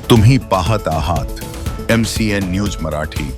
तुम्ही पाहत आहात MCN न्यूज मराठी।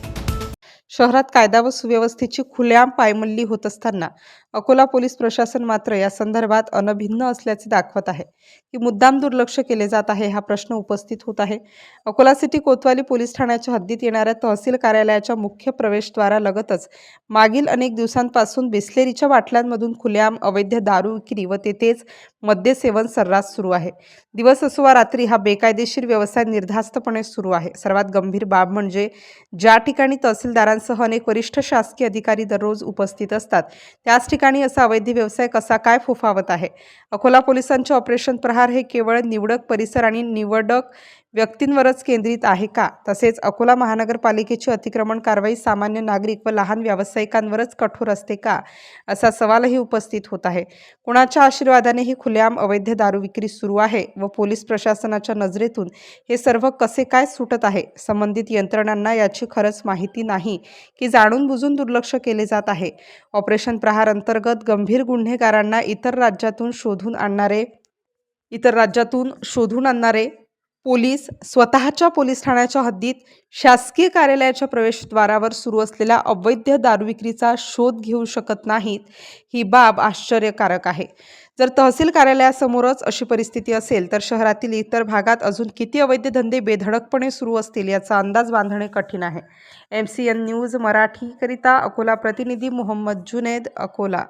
शहरात कायदा व सुव्यवस्थेची खुलेआम पायमल्ली होत असताना अकोला पोलीस प्रशासन मात्र या संदर्भात अनभिन्न असल्याचे दाखवत आहे की मुद्दाम दुर्लक्ष केले जात आहे हा प्रश्न उपस्थित होत आहे। अकोला सिटी कोतवाली पोलीस ठाण्याच्या हद्दीत येणाऱ्या तहसील कार्यालयाच्या मुख्य प्रवेशद्वारालगतच मागील अनेक दिवसांपासून बिस्लेरीच्या बाटल्यांमधून खुलेआम अवैध दारू विक्री व तेथेच मद्य सेवन सर्रास सुरू आहे। दिवस असो वा रात्री हा बेकायदेशीर व्यवसाय निर्धास्तपणे सुरू आहे। सर्वात गंभीर बाब म्हणजे ज्या ठिकाणी तहसीलदारांसह अनेक वरिष्ठ शासकीय अधिकारी दररोज उपस्थित असतात त्याच ठिकाणी असा अवैध व्यवसाय कसा काय फोफावत आहे। अकोला पोलिसांचे ऑपरेशन प्रहार हे केवळ निवडक परिसर आणि निवडक व्यक्तींवरच केंद्रित आहे का, तसेच अकोला महानगरपालिकेची अतिक्रमण कारवाई सामान्य नागरिक व लहान व्यावसायिकांवरच कठोर असते का, असा सवालही उपस्थित होत आहे। कुणाच्या आशीर्वादाने ही खुलेआम अवैध दारू विक्री सुरू आहे व पोलीस प्रशासनाच्या नजरेतून हे सर्व कसे काय सुटत आहे। संबंधित यंत्रणांना याची खरंच माहिती नाही की जाणून बुजून दुर्लक्ष केले जात आहे। ऑपरेशन प्रहार अंतर्गत गंभीर गुन्हेगारांना इतर राज्यातून शोधून आणणारे पोलीस स्वतःच्या पोलीस ठाण्याच्या हद्दीत शासकीय कार्यालयाच्या प्रवेशद्वारावर सुरू असलेल्या अवैध दारू विक्रीचा शोध घेऊ शकत नाहीत, ही बाब आश्चर्यकारक आहे। जर तहसील कार्यालयासमोरच अशी परिस्थिती असेल तर शहरातील इतर भागात अजून किती अवैध धंदे बेधडकपणे सुरू असतील याचा अंदाज बांधणे कठीण आहे। MCN न्यूज मराठी करिता अकोला प्रतिनिधी मोहम्मद जुनेद, अकोला।